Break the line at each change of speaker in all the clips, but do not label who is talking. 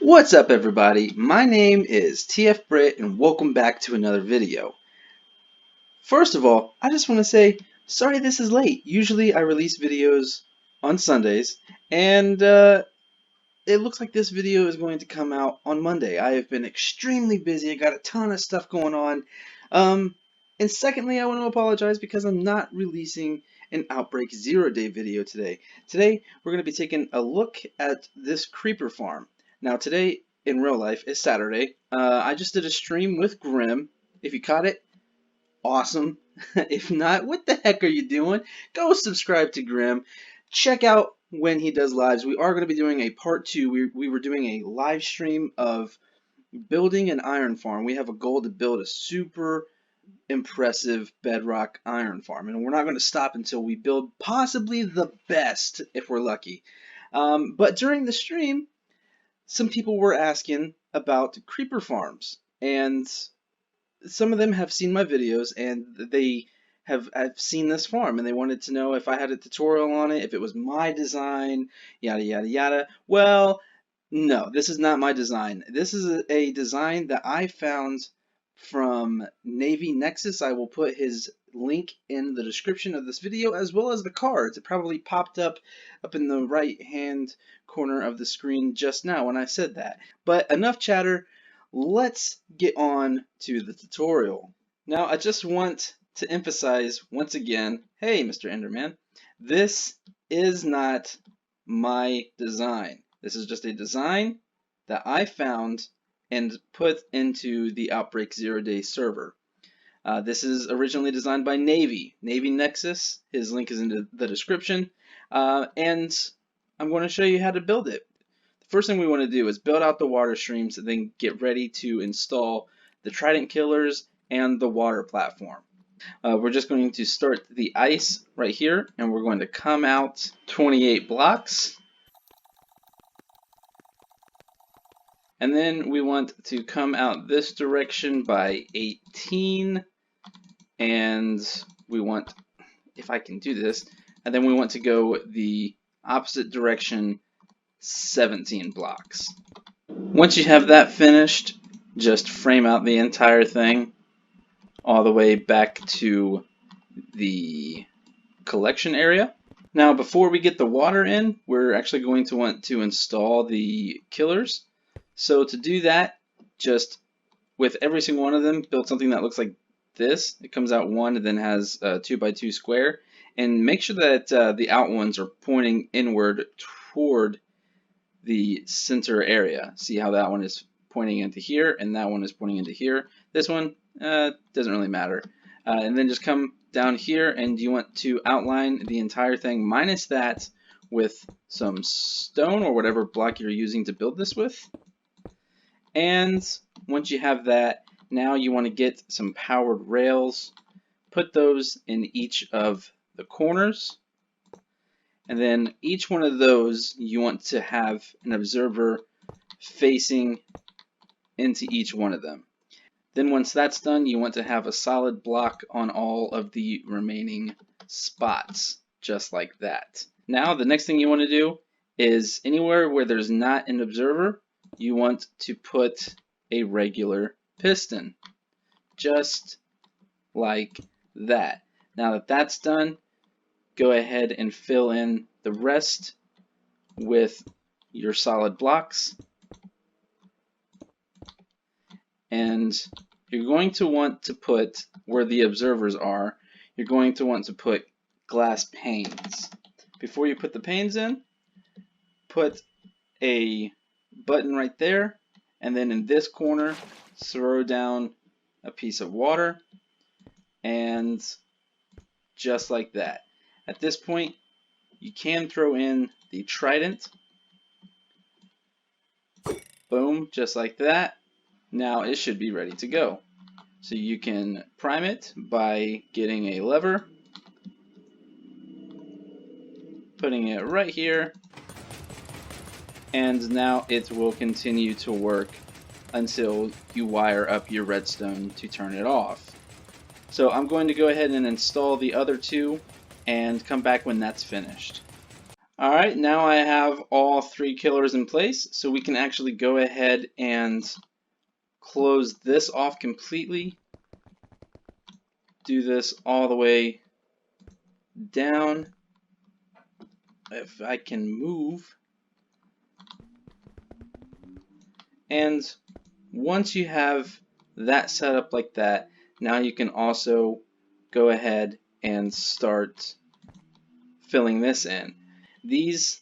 What's up everybody, my name is TF-Brit and welcome back to another video. First of all, I just want to say, sorry this is late. Usually I release videos on Sundays and it looks like this video is going to come out on Monday. I have been extremely busy, I got a ton of stuff going on. And secondly, I want to apologize because I'm not releasing an Outbreak 0-day video today. Today we're going to be taking a look at this creeper farm. Now today, in real life, is Saturday. I just did a stream with Grim. If you caught it, awesome. If not, what the heck are you doing? Go subscribe to Grim. Check out when he does lives. We are going to be doing a part 2. We were doing a live stream of building an iron farm. We have a goal to build a super impressive bedrock iron farm. And we're not going to stop until we build possibly the best, if we're lucky. But during the stream, some people were asking about creeper farms, and some of them have seen my videos and they have seen this farm and they wanted to know if I had a tutorial on it, if it was my design, yada yada yada. Well, no, this is not my design. This is a design that I found from Navy Nexus. I will put his link in the description of this video as well as the cards. It probably popped up in the right hand corner of the screen just now when I said that. But enough chatter, let's get on to the tutorial. Now I just want to emphasize once again, hey Mr. Enderman, this is not my design. This is just a design that I found and put into the Outbreak 0-day server. This is originally designed by Navy Nexus. His link is in the description. And I'm going to show you how to build it. The first thing we want to do is build out the water streams and then get ready to install the trident killers and the water platform. We're just going to start the ice right here, and we're going to come out 28 blocks. And then we want to come out this direction by 18, and we want, if I can do this, and then we want to go the opposite direction 17 blocks. Once you have that finished, just frame out the entire thing all the way back to the collection area. Now before we get the water in, we're actually going to want to install the killers. So to do that, just with every single one of them, build something that looks like this. It comes out one and then has a 2x2 square. And make sure that the out ones are pointing inward toward the center area. See how that one is pointing into here and that one is pointing into here. This one doesn't really matter. And then just come down here and you want to outline the entire thing minus that with some stone or whatever block you're using to build this with. And once you have that, now you want to get some powered rails, put those in each of the corners, and then each one of those you want to have an observer facing into each one of them. Then once that's done, you want to have a solid block on all of the remaining spots, just like that. Now the next thing you want to do is anywhere where there's not an observer, you want to put a regular piston, just like that. Now that that's done, go ahead and fill in the rest with your solid blocks. And you're going to want to put, where the observers are, you're going to want to put glass panes. Before you put the panes in, put a button right there, and then in this corner throw down a piece of water, and just like that. At this point you can throw in the trident. Boom, just like that. Now it should be ready to go. So you can prime it by getting a lever, putting it right here, and now it will continue to work until you wire up your redstone to turn it off. So I'm going to go ahead and install the other two and come back when that's finished. Alright, now I have all 3 killers in place, so we can actually go ahead and close this off completely. Do this all the way down. If I can move. And once you have that set up like that, now you can also go ahead and start filling this in. These,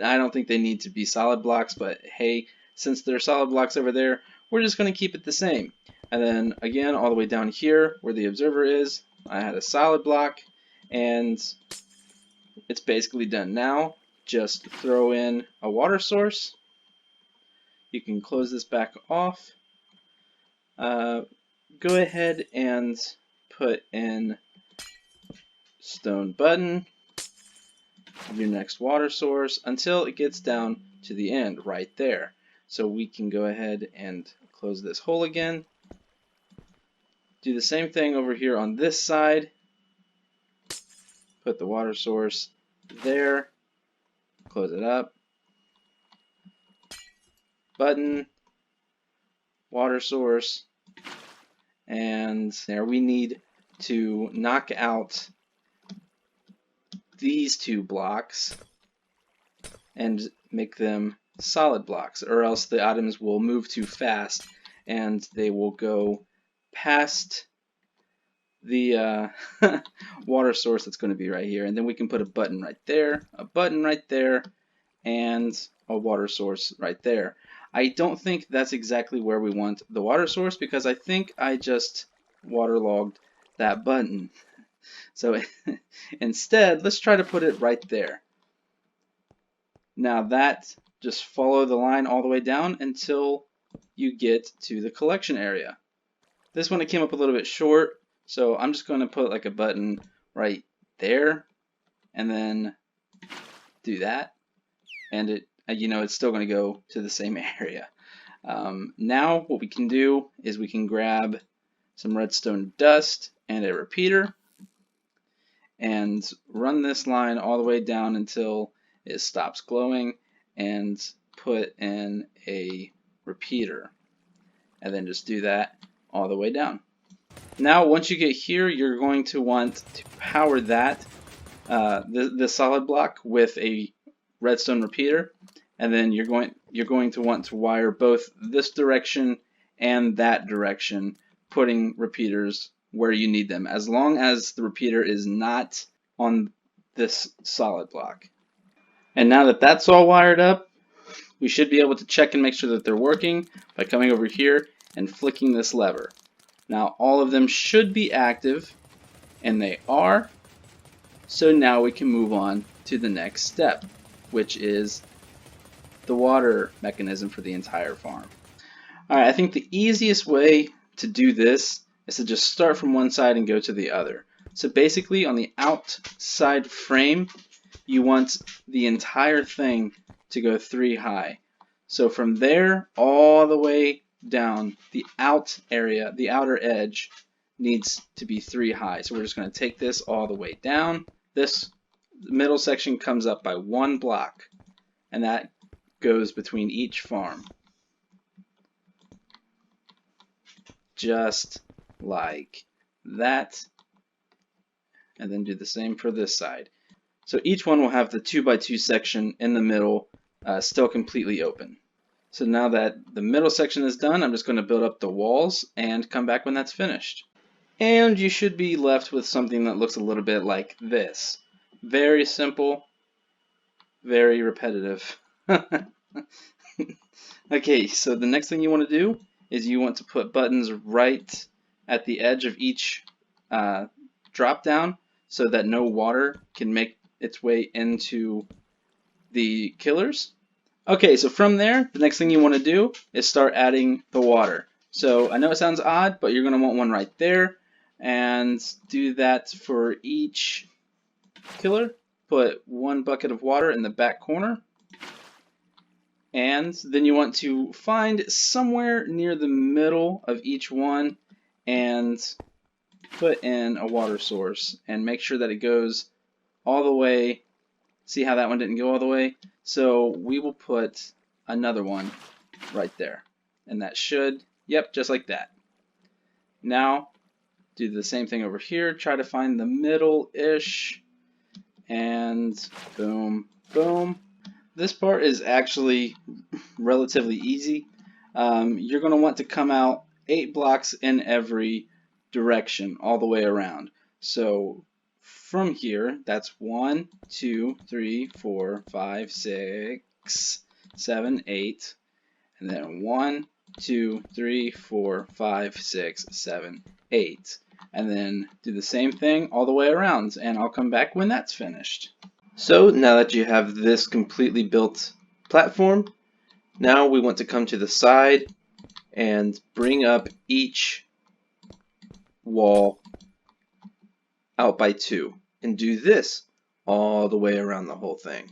I don't think they need to be solid blocks, but hey, since they're solid blocks over there, we're just going to keep it the same. And then again, all the way down here where the observer is, I had a solid block, and it's basically done. Now, just throw in a water source. You can close this back off. Go ahead and put in stone button, your next water source, until it gets down to the end right there. So we can go ahead and close this hole again. Do the same thing over here on this side. Put the water source there. Close it up. Button, water source, and there we need to knock out these 2 blocks and make them solid blocks, or else the items will move too fast and they will go past the water source that's going to be right here. And then we can put a button right there, a button right there, and a water source right there. I don't think that's exactly where we want the water source, because I think I just waterlogged that button. So instead, let's try to put it right there. Now that, just follow the line all the way down until you get to the collection area. This one, it came up a little bit short, so I'm just going to put like a button right there, and then do that, and it, you know, it's still going to go to the same area. Now what we can do is we can grab some redstone dust and a repeater and run this line all the way down until it stops glowing, and put in a repeater, and then just do that all the way down. Now once you get here, you're going to want to power that the solid block with a redstone repeater, and then you're going to want to wire both this direction and that direction, putting repeaters where you need them, as long as the repeater is not on this solid block. And now that that's all wired up, we should be able to check and make sure that they're working by coming over here and flicking this lever. Now all of them should be active, and they are. So now we can move on to the next step, which is the water mechanism for the entire farm. Alright, I think the easiest way to do this is to just start from one side and go to the other. So basically on the outside frame, you want the entire thing to go 3 high. So from there all the way down, the out area, the outer edge, needs to be 3 high. So we're just going to take this all the way down. This middle section comes up by 1 block, and that goes between each farm. Just like that. And then do the same for this side. So each one will have the 2x2 section in the middle still completely open. So now that the middle section is done, I'm just going to build up the walls and come back when that's finished. And you should be left with something that looks a little bit like this. Very simple, very repetitive. Okay, so the next thing you want to do is you want to put buttons right at the edge of each drop down, so that no water can make its way into the killers. Okay, so from there, the next thing you want to do is start adding the water. So I know it sounds odd, but you're going to want one right there, and do that for each killer. Put 1 bucket of water in the back corner, and then you want to find somewhere near the middle of each one and put in a water source, and make sure that it goes all the way See how that one didn't go all the way? So we will put another one right there. And that should, yep, just like that. Now, do the same thing over here. Try to find the middle-ish. And boom, boom. This part is actually relatively easy. You're going to want to come out 8 blocks in every direction all the way around. So from here, that's 1, 2, 3, 4, 5, 6, 7, 8, and then 1, 2, 3, 4, 5, 6, 7, 8. And then do the same thing all the way around, and I'll come back when that's finished. So now that you have this completely built platform, now we want to come to the side and bring up each wall out by 2 and do this all the way around the whole thing.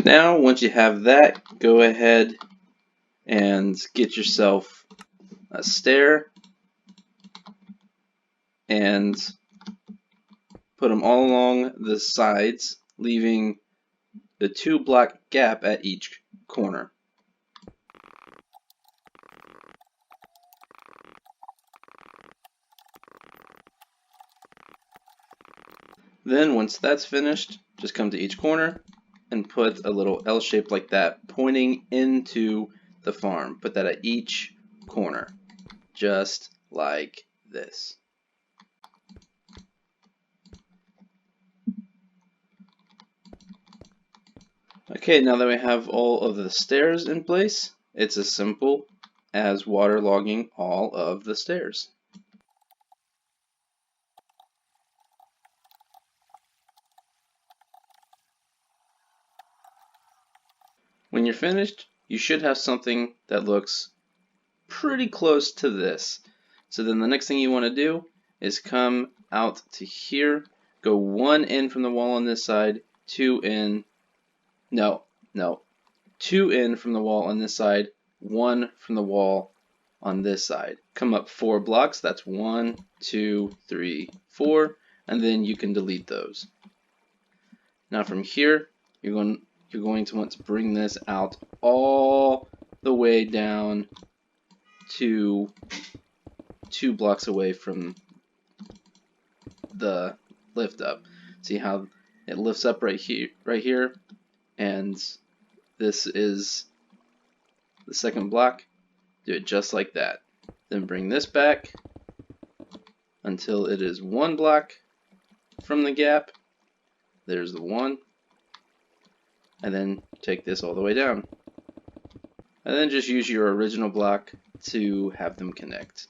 Now, once you have that, go ahead and get yourself a stair and put them all along the sides, leaving the 2 block gap at each corner. Then once that's finished, just come to each corner and put a little L shape like that pointing into the farm. Put that at each corner, just like this. Okay, now that we have all of the stairs in place, it's as simple as waterlogging all of the stairs. When you're finished, you should have something that looks pretty close to this. So then the next thing you want to do is come out to here, go 1 in from the wall on this side, 2 in, no, 2 in from the wall on this side, 1 from the wall on this side. Come up 4 blocks, that's 1, 2, 3, 4, and then you can delete those. Now from here, you're going to want to bring this out all the way down to 2 blocks away from the lift up. See how it lifts up right here, and this is the second block. Do it just like that. Then bring this back until it is 1 block from the gap. There's the 1. And then take this all the way down. And then just use your original block to have them connect.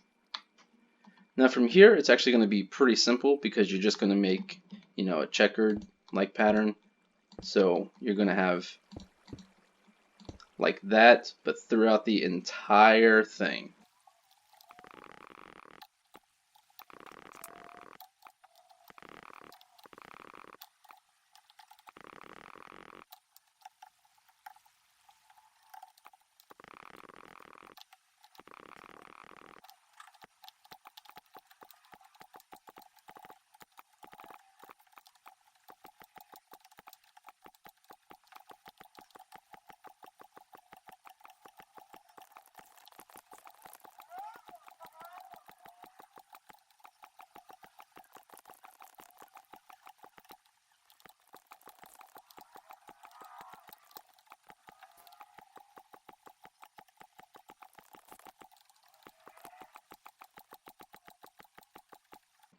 Now from here, it's actually going to be pretty simple because you're just going to make, a checkered like pattern. So you're going to have like that, but throughout the entire thing.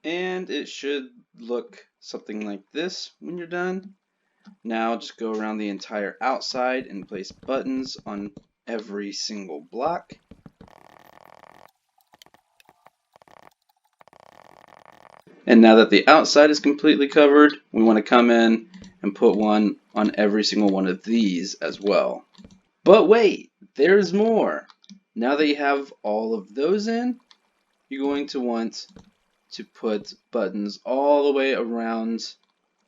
And it should look something like this when you're done. Now just go around the entire outside and place buttons on every single block. And now that the outside is completely covered, we want to come in and put one on every single one of these as well. But wait, there's more. Now that you have all of those in, you're going to want to put buttons all the way around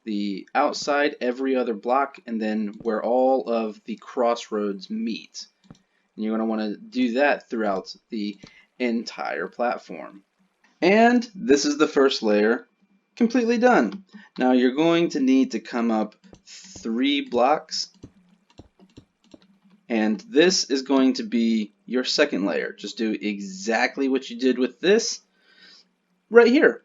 the outside, every other block, and then where all of the crossroads meet. And you're going to want to do that throughout the entire platform. And this is the first layer completely done. Now you're going to need to come up 3 blocks, and this is going to be your second layer. Just do exactly what you did with this right here.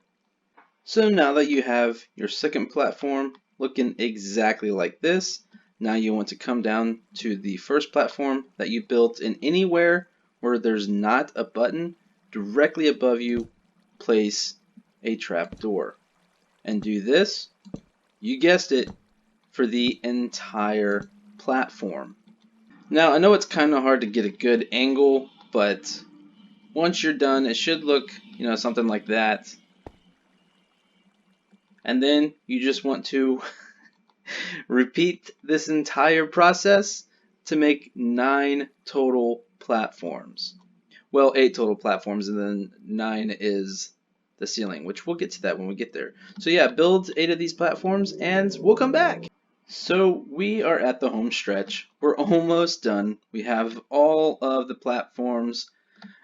So now that you have your second platform looking exactly like this, now you want to come down to the first platform that you built, and anywhere where there's not a button, directly above you, place a trapdoor. And do this, you guessed it, for the entire platform. Now I know it's kind of hard to get a good angle, but once you're done, it should look, something like that. And then you just want to repeat this entire process to make 9 total platforms. Well, 8 total platforms, and then 9 is the ceiling, which we'll get to that when we get there. So yeah, build 8 of these platforms and we'll come back. So we are at the home stretch. We're almost done. We have all of the platforms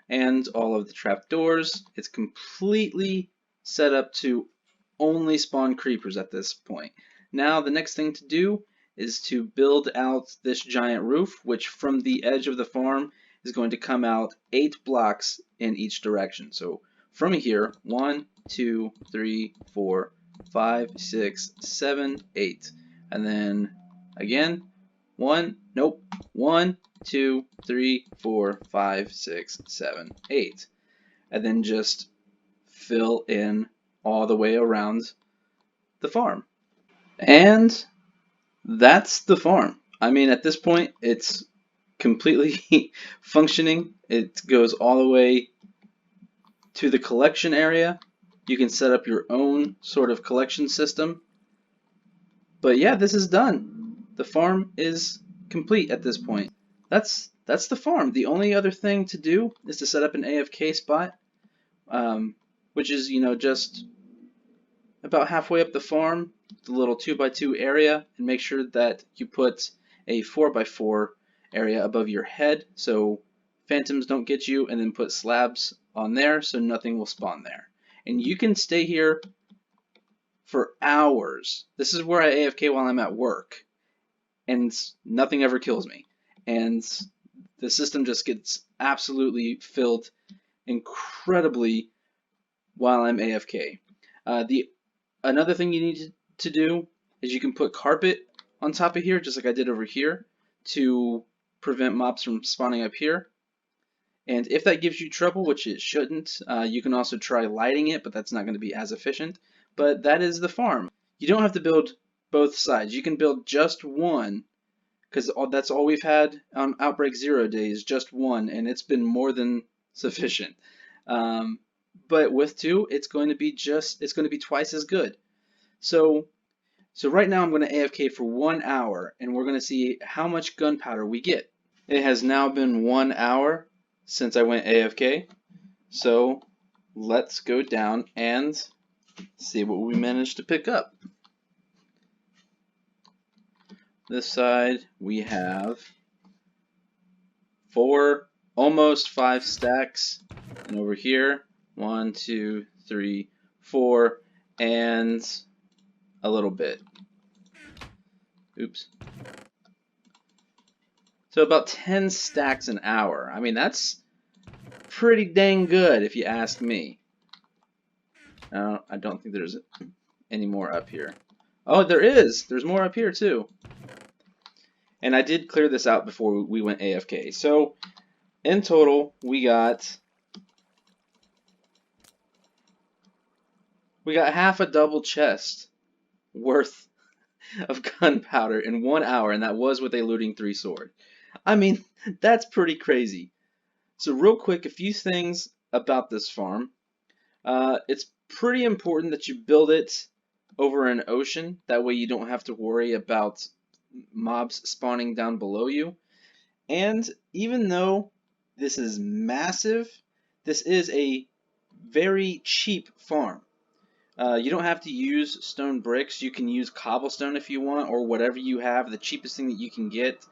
and all of the trapdoors. It's completely set up to only spawn creepers at this point. Now the next thing to do is to build out this giant roof, which from the edge of the farm is going to come out 8 blocks in each direction. So from here, 1, 2, 3, 4, 5, 6, 7, 8. And then again, 1, 2, 3, 4, 5, 6, 7, 8. And then just fill in all the way around the farm. And that's the farm. I mean, at this point, it's completely functioning. It goes all the way to the collection area. You can set up your own sort of collection system. But yeah, this is done. The farm is complete at this point. That's the farm. The only other thing to do is to set up an AFK spot, which is, just about halfway up the farm, the little 2x2 area, and make sure that you put a 4x4 area above your head so phantoms don't get you, and then put slabs on there so nothing will spawn there. And you can stay here for hours. This is where I AFK while I'm at work, and nothing ever kills me. And the system just gets absolutely filled incredibly while I'm AFK. Another thing you need to do is you can put carpet on top of here, just like I did over here, to prevent mobs from spawning up here. And if that gives you trouble, which it shouldn't, you can also try lighting it, but that's not going to be as efficient. But that is the farm. You don't have to build both sides. You can build just one, because that's all we've had on Outbreak 0 days, just one, and it's been more than sufficient. But with 2, it's going to be twice as good. So right now I'm going to AFK for 1 hour, and we're going to see how much gunpowder we get. It has now been 1 hour since I went AFK, so let's go down and see what we managed to pick up. This side we have 4, almost 5 stacks, and over here 1, 2, 3, 4, and a little bit. Oops. So about 10 stacks an hour. I mean, that's pretty dang good if you ask me. I don't think there's any more up here. Oh, there is! There's more up here too. And I did clear this out before we went AFK. So in total, we got half a double chest worth of gunpowder in 1 hour, and that was with a looting 3 sword. I mean, that's pretty crazy. So real quick, a few things about this farm. It's pretty important that you build it over an ocean. That way you don't have to worry about mobs spawning down below you. And even though this is massive, this is a very cheap farm. You don't have to use stone bricks. You can use cobblestone if you want, or whatever you have, the cheapest thing that you can get.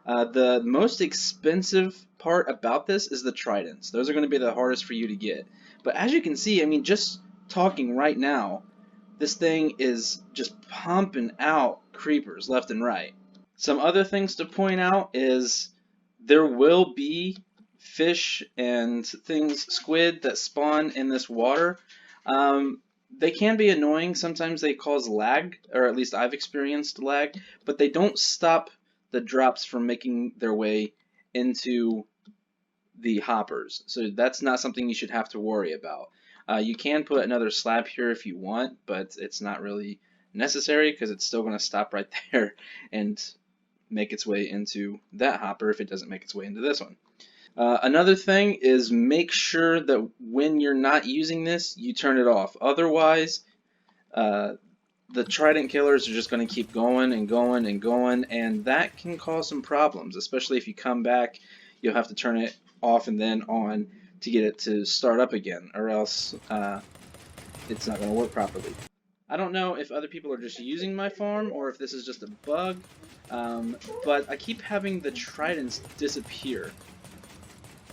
The most expensive part about this is the tridents. Those are going to be the hardest for you to get. But as you can see, I mean, just talking right now, this thing is just pumping out creepers left and right. Some other things to point out is there will be fish and things, squid, that spawn in this water. They can be annoying. Sometimes they cause lag, or at least I've experienced lag, but they don't stop the drops from making their way into the hoppers. So that's not something you should have to worry about. You can put another slab here if you want, but it's not really necessary because it's still going to stop right there and make its way into that hopper if it doesn't make its way into this one. Another thing is make sure that when you're not using this, you turn it off. Otherwise, the trident killers are just going to keep going and going and going, and that can cause some problems, especially if you come back. You'll have to turn it off and then on to get it to start up again, or else it's not going to work properly. I don't know if other people are just using my farm or if this is just a bug, but I keep having the tridents disappear.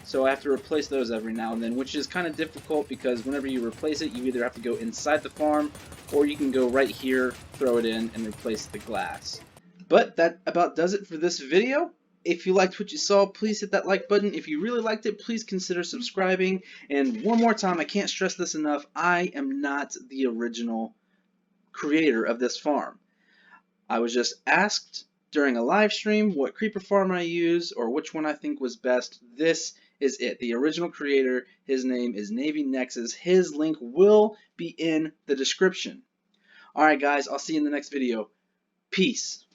So I have to replace those every now and then, which is kind of difficult because whenever you replace it, you either have to go inside the farm or you can go right here, throw it in, and replace the glass. But that about does it for this video. If you liked what you saw, please hit that like button. If you really liked it, please consider subscribing. And one more time, I can't stress this enough, I am not the original creator of this farm. I was just asked during a live stream what creeper farm I use or which one I think was best. This is it. The original creator, his name is Navy Nexus. His link will be in the description. Alright guys, I'll see you in the next video. Peace.